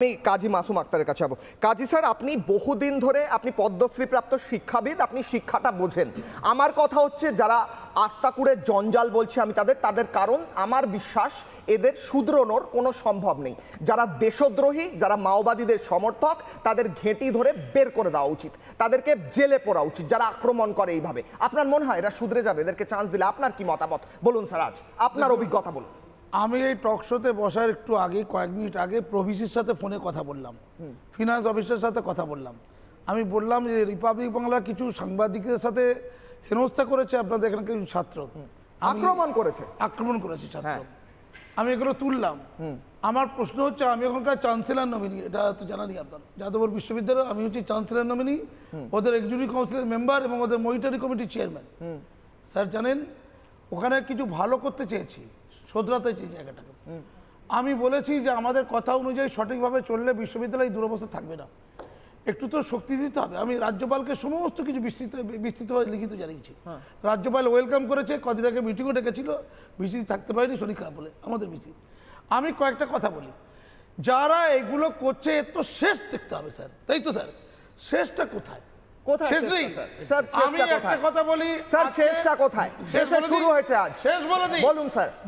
আমি কাজী মাসুম আক্তারের কাছে যাব। কাজী স্যার, আপনি বহুদিন ধরে আপনি পদ্মশ্রীপ্রাপ্ত শিক্ষাবিদ, আপনি শিক্ষাটা বোঝেন। আমার কথা হচ্ছে যারা আস্তাকুড়ে জঞ্জাল বলছে আমি তাদের কারণ আমার বিশ্বাস এদের শুধরোনোর কোনো সম্ভব নেই। যারা দেশদ্রোহী, যারা মাওবাদীদের সমর্থক, তাদের ঘেঁটি ধরে বের করে দেওয়া উচিত, তাদেরকে জেলে পড়া উচিত। যারা আক্রমণ করে এইভাবে, আপনার মনে হয় এরা শুধরে যাবে? এদেরকে চান্স দিলে আপনার কি মতামত বলুন স্যার, আজ আপনার অভিজ্ঞতা বলুন। আমি এই টক শোতে বসার একটু আগে, কয়েক মিনিট আগে প্রভিসির সাথে ফোনে কথা বললাম, ফিনান্স অফিসের সাথে কথা বললাম। আমি বললাম যে রিপাবলিক বাংলার কিছু সাংবাদিকদের সাথে হেনস্থা করেছে আপনাদের এখানে কিছু ছাত্র, আক্রমণ করেছে ছাত্র। আমি এগুলো তুললাম। আমার প্রশ্ন হচ্ছে, আমি এখনকার চ্যান্সেলর নমিনি, এটা তো জানানি আপনার, যাদবপুর বিশ্ববিদ্যালয় আমি হচ্ছি চ্যান্সেলর নমিনি, ওদের এক্সিকিউটিভ কাউন্সিলের মেম্বার এবং ওদের মনিটরিং কমিটির চেয়ারম্যান। স্যার জানেন, ওখানে কিছু ভালো করতে চেয়েছি, শোধরাতে চেয়ে জায়গাটাকে। আমি বলেছি যে আমাদের কথা অনুযায়ী সঠিকভাবে চললে বিশ্ববিদ্যালয় দুরবস্থা থাকবে না, একটু তো শক্তি দিতে হবে। আমি রাজ্যপালকে সমস্ত কিছু বিস্তৃতভাবে লিখিত জানিয়েছি। রাজ্যপাল ওয়েলকাম করেছে, কদিন আগে মিটিংও ডেকেছিল, ভিসি থাকতে পারেনি, শরীর খারাপ বলে আমাদের ভিসি। আমি কয়েকটা কথা বলি, যারা এগুলো করছে এর তো শেষ দেখতে হবে স্যার, তাই তো স্যার? শেষটা কোথায়?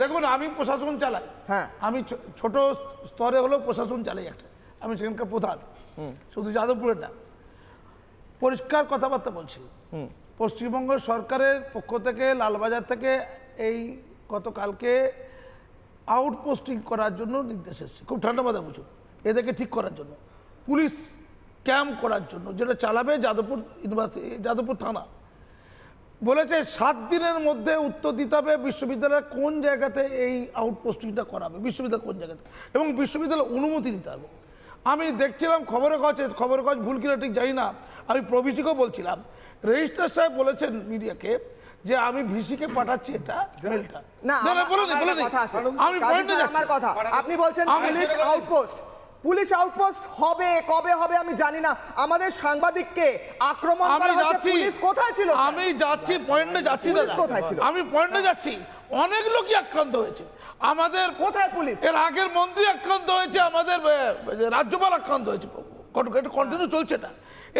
দেখুন, আমি প্রশাসন চালাই, আমি ছোট স্তরে হলেও প্রশাসন চালাই একটা, আমি সেখানকার প্রধান, শুধু যাদবপুরের না। পরিষ্কার কথাবার্তা বলছি, পশ্চিমবঙ্গ সরকারের পক্ষ থেকে লালবাজার থেকে এই গতকালকে আউটপোস্টিং করার জন্য নির্দেশ এসেছে। খুব ঠান্ডা মাথায় বুঝুন, এদেরকে ঠিক করার জন্য, পুলিশ ক্যাম্প করার জন্য, যেটা চালাবে যাদবপুর ইউনিভার্সিটি, যাদবপুর থানা। বলেছে 7 দিনের মধ্যে উত্তর দিতে হবে বিশ্ববিদ্যালয়ের কোন জায়গাতে এই আউটপোস্টিংটা করাবে, বিশ্ববিদ্যালয় কোন জায়গাতে, এবং বিশ্ববিদ্যালয় অনুমতি দিতে হবে। আমি দেখছিলাম খবরের কাগজ ভুল কিনা ঠিক জানি না, আমি প্রভিসিকেও বলছিলাম, রেজিস্ট্রার সাহেব বলেছেন মিডিয়াকে যে আমি ভিসিকে পাঠাচ্ছি এটা মেলটা। আমি পয়েন্টে যাচ্ছি। আপনি বলছেন পুলিশ আউটপোস্ট হবে, কবে হবে আমি জানি না। আমাদের সাংবাদিককে আক্রমণ করা হচ্ছে, পুলিশ কোথায় ছিল? আমি যাচ্ছি, পয়েন্টে যাচ্ছি দাদা, কোথায় ছিল? আমি পয়েন্টে যাচ্ছি। অনেক লোকই আক্রান্ত হয়েছে, আমাদের কোথায় পুলিশ? এর আগের মন্ত্রী আক্রান্ত হয়েছে, আমাদের রাজ্যপাল আক্রান্ত হয়েছে, এটা কন্টিনিউ চলছে।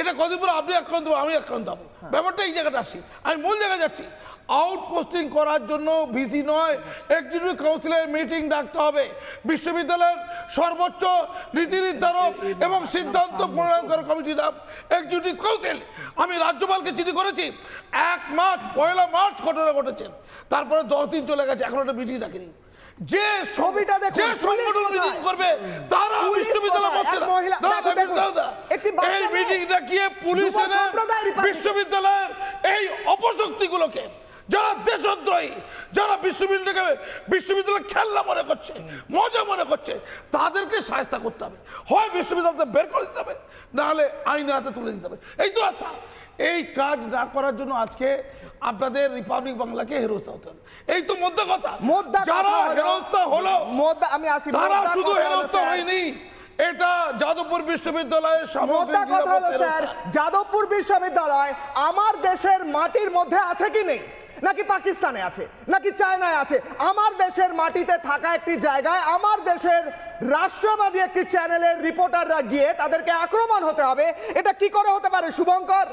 এটা কদিন পরে আপনি আক্রান্ত হবো, আমি আক্রান্ত হবো, ব্যাপারটা এই জায়গাটা আসি। আমি মূল জায়গায় যাচ্ছি, আউটপোস্টিং করার জন্য ভিসি নয়, এক্সিকিউটিভ কাউন্সিলের মিটিং ডাকতে হবে, বিশ্ববিদ্যালয়ের সর্বোচ্চ নীতি নির্ধারক এবং সিদ্ধান্ত প্রণয়নকারী কমিটির নাম এক্সিকিউটিভ কাউন্সিল। আমি রাজ্যপালকে চিঠি করেছি, 1 মার্চ ঘটনা ঘটেছে, তারপরে 10 দিন চলে গেছে, এখন একটা মিটিং ডাকেনি। যে ছবিটা দেখে সংগঠন মিটিং করবে তারা বিশ্ববিদ্যালয় এই মিটিংটা গিয়ে পুলিশ বিশ্ববিদ্যালয়ের এই অপশক্তিগুলোকে, যারা দেশদ্রোহী, যারা বিশ্ববিদ্যালয় খেলনা মনে করছে, মজা মনে করছে, তাদেরকে শায়েস্তা করতে হবে। হয় বিশ্ববিদ্যালয় বের করে দিতে হবে, নাহলে আইনের হাতে তুলে দিতে হবে। এই তো রাস্তা। এই কাজ না করার জন্য আজকে আপনাদের রিপাবলিক বাংলাকে হেনস্থা হতে হবে। এই তো মোদ্দা কথা। যারা হেনস্থা হলো, তারা শুধু হেনস্থা হয়নি, এটা যাদবপুর বিশ্ববিদ্যালয়ের যাদবপুর বিশ্ববিদ্যালয় আমার দেশের মাটির মধ্যে আছে কি নেই, নাকি পাকিস্তানে আছে, নাকি চায়নায় আছে? আমার দেশের মাটিতে থাকা একটি জায়গায় আমার দেশের রাষ্ট্রবাদী একটি চ্যানেলের রিপোর্টাররা গিয়ে তাদেরকে আক্রমণ হতে হবে, এটা কি করে হতে পারে? শুভঙ্কর,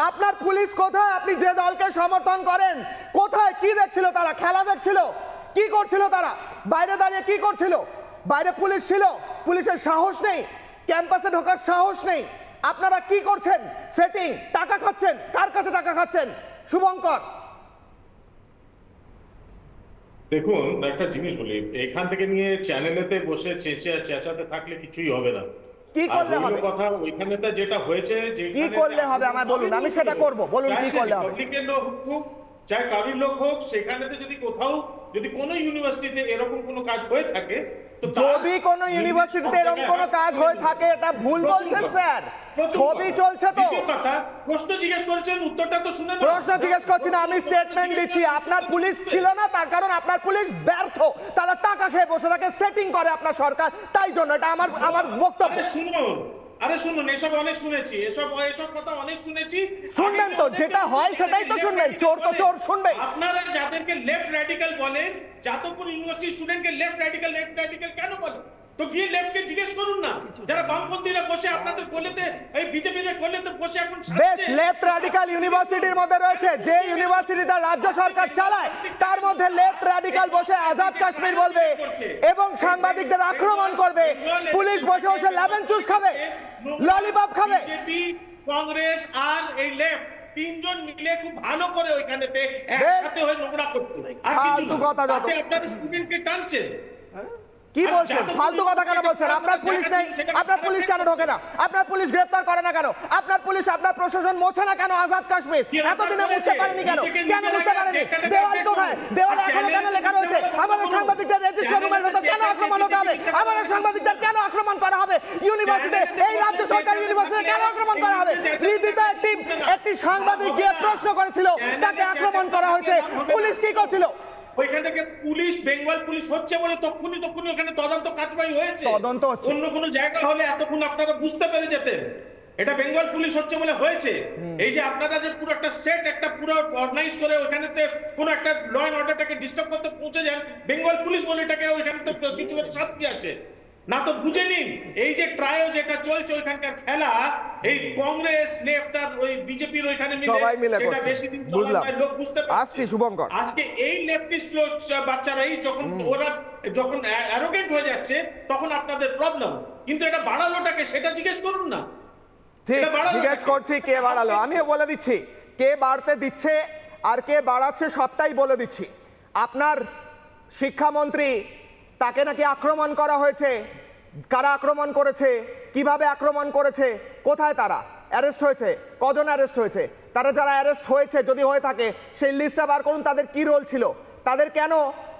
আপনার পুলিশ কোথায়? আপনি যে দলকে সমর্থন করেন কোথায়? কি দেখছিল তারা? খেলা দেখছিল? কি করছিল তারা? বাইরে দাঁড়িয়ে কি করছিল? বাইরে পুলিশ ছিল, পুলিশের সাহস নেই, ক্যাম্পাসে ঢোকার সাহস নেই। আপনারা কি করছেন? সেটিং, টাকা খাচ্ছেন। কার কাছে টাকা খাচ্ছেন শুভঙ্কর? দেখুন, একটা জিনিস বলি, এখান থেকে নিয়ে চ্যানেলেতে বসে চেঁচাতে থাকলে কিছুই হবে না। কি করলে হবে? কথা ওইখানেতে যেটা হয়েছে, কি করলে হবে আমায় বলুন, আমি সেটা করব। বলুন কি করলে হবে? পাবলিকের লোক হোক, চাই কারোর লোক হোক, সেখানেতে যদি কোথাও, যদি কোনো ইউনিভার্সিটিতে এরকম কোনো কাজ হয়ে থাকে, যদি কোনো ইউনিভার্সিটিতে এরকম কোনো কাজ হয়ে থাকে, এটা ভুল বলছেন স্যার। ছবি চলছে তো। প্রশ্ন জিজ্ঞেস করেছেন, উত্তরটা তো শুনে না। প্রশ্ন জিজ্ঞেস করছি না, আমি স্টেটমেন্ট দিচ্ছি। আপনার পুলিশ ছিল না, তার কারণ আপনার পুলিশ ব্যর্থ, তারা টাকা খেয়ে বসে থাকে, সেটিং করে আপনার সরকার, তাই জন্য। এটা আমার বক্তব্য। শুনুন, আরে শুনুন, এসব অনেক শুনেছি, এসব কথা অনেক শুনেছি। শুনবেন তো, যেটা হয় সেটাই তো শুনবেন। চোর তো চোর শুনবে। আপনারা যাদেরকে লেফট র্যাডিক্যাল বলেন, যাদবপুর ইউনিভার্সিটি স্টুডেন্টকে লেফট র্যাডিক্যাল কেন বলেন? তো গিয়ে লেফটকে জিজ্ঞেস করুন না, যারা বামপন্থীরা বসে আপনাদের কোলেতে, এই বিজেপিদের কোলেতে বসে এখন বেশ লেফট রাডিকাল ইউনিভার্সিটির মধ্যে রয়েছে, যে ইউনিভার্সিটিতে রাজ্য সরকার চালায় তার মধ্যে লেফট রাডিকাল বসে আজাদ কাশ্মীর বলবে এবং সাংবাদিকদের আক্রমণ করবে, পুলিশ বসে বসে লেমন জুস খাবে, ললিপপ খাবে। বিজেপি, কংগ্রেস আর এই লেফট তিনজন মিলে খুব ভালো করে ওইখানেতে একসাথে হয়ে নোংরা করতে, আর কিছু কথা যত আপনারা স্টুডেন্টকে টানছেন। কি বলছেন? ফালতু কথা কেন বলছেন? আপনার পুলিশ নেই, আপনার পুলিশ কেন ঢোকে না? আপনার পুলিশ গ্রেফতার করে না কেন? আপনার পুলিশ, আপনার প্রশাসন মোছে না কেন আজাদ কাশ্মীর? এতদিনে মুছতে পারেনি কেন? কেন বুঝতে পারেনি? দেওয়াল কোথায়? দেওয়ালে এখনো কেন লেখা রয়েছে আমাদের সাংবাদিকদের রেজিস্টার রুমের ভেতর কেন আক্রমণ হতে হবে? আমাদের সাংবাদিকদের কেন আক্রমণ করা হবে? ইউনিভার্সিটিতে, এই রাজ্য সরকারি ইউনিভার্সিটিতে কেন আক্রমণ করা হবে? রীতিতে একটি সাংবাদিক গিয়ে প্রশ্ন করেছিল, তাকে আক্রমণ করা হয়েছে। পুলিশ কি করছিল? ওইখান থেকে পুলিশ, বেঙ্গল পুলিশ হচ্ছে বলে তখনই ওখানে তদন্ত কাজবাই হয়েছে। তদন্ত হচ্ছে। অন্য কোনো জায়গা হলে এতক্ষণ আপনারা বুঝতে পেরে যেতেন এটা বেঙ্গল পুলিশ হচ্ছে বলে হয়েছে। এই যে আপনারা যে পুরো একটা সেট, একটা পুরো অর্গানাইজ করে ওইখানেতে কোনো একটা ল এন্ড অর্ডারটাকে ডিস্টার্ব করতে পৌঁছে যান, বেঙ্গল পুলিশ বলে এটাকে ওইখানে তো কিছু শাস্তি আছে না, তো বুঝে নিন এই যে ট্রায়াল যেটা চলছে ওইখানকার খেলা, এই কংগ্রেস লেফট আর ওই বিজেপির ওইখানে সবাই মিলে সেটা করছে। বেশি দিন বুঝলাম, চলার লোক বুঝতে পারছে। আসছি শুভঙ্কর। আজকে এই লেফটিস্ট বাচ্চারাই যখন অ্যারোগেন্ট হয়ে যাচ্ছে তখন আপনাদের প্রবলেম, কিন্তু এটা বাড়ালোটাকে সেটা জিজ্ঞেস করুন না। ঠিক, জিজ্ঞেস করছি কে বাড়ালো, আমিও বলে দিচ্ছি কে বাড়তে দিচ্ছে আর কে বাড়াচ্ছে সবটাই বলে দিচ্ছি। আপনার শিক্ষামন্ত্রী, তাকে নাকি আক্রমণ করা হয়েছে। কারা আক্রমণ করেছে, কিভাবে আক্রমণ করেছে, কোথায় তারা অ্যারেস্ট হয়েছে, কজন অ্যারেস্ট হয়েছে, তারা যারা অ্যারেস্ট হয়েছে যদি হয়ে থাকে সেই লিস্টটা বার করুন, তাদের কি রোল ছিল, তাদের কেন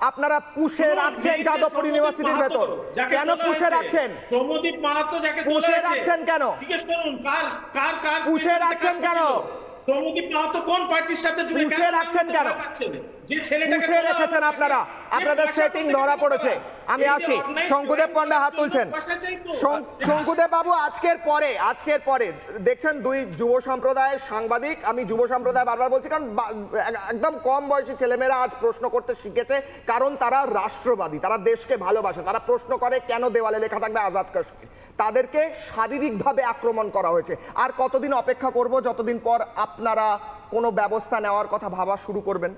আপনারা পুষে রাখছেন যাদবপুর ইউনিভার্সিটির ভেতর? কেন পুষে রাখছেন? সৌম্যদীপ মাহাতো যাকে পুষে রাখছেন কেন? জিজ্ঞেস করুন কার পুষে রাখছেন কেন? সৌম্যদীপ মাহাতো কোন পার্টির সাথে জুড়ে পুষে রাখছেন কেন? যে ছেলেটাকে পুষে রেখেছেন আপনারা, আপনাদের সেটিং ধরা পড়েছে। আমি আসি, শঙ্কুদেব পণ্ডা হাত তুলছেন। শঙ্কুদেব বাবু, আজকের পরে দেখছেন দুই যুব সম্প্রদায়ের সাংবাদিক, আমি যুব সম্প্রদায় বারবার বলছি কারণ একদম কম বয়সী ছেলেমেয়েরা আজ প্রশ্ন করতে শিখেছে, কারণ তারা রাষ্ট্রবাদী, তারা দেশকে ভালোবাসে, তারা প্রশ্ন করে কেন দেওয়ালে লেখা থাকবে আজাদ কাশ্মীর। তাদেরকে শারীরিকভাবে আক্রমণ করা হয়েছে। আর কতদিন অপেক্ষা করব যতদিন পর আপনারা কোনো ব্যবস্থা নেওয়ার কথা ভাবা শুরু করবেন?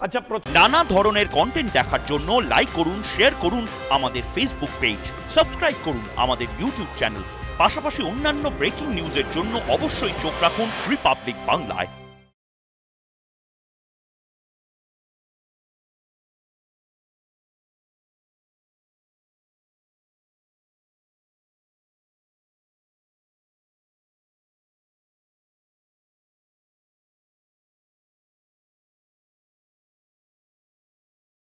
আচ্ছা, নানা ধরনের কন্টেন্ট দেখার জন্য লাইক করুন, শেয়ার করুন আমাদের ফেসবুক পেজ, সাবস্ক্রাইব করুন আমাদের ইউটিউব চ্যানেল। পাশাপাশি অন্যান্য ব্রেকিং নিউজের জন্য অবশ্যই চোখ রাখুন রিপাবলিক বাংলায়।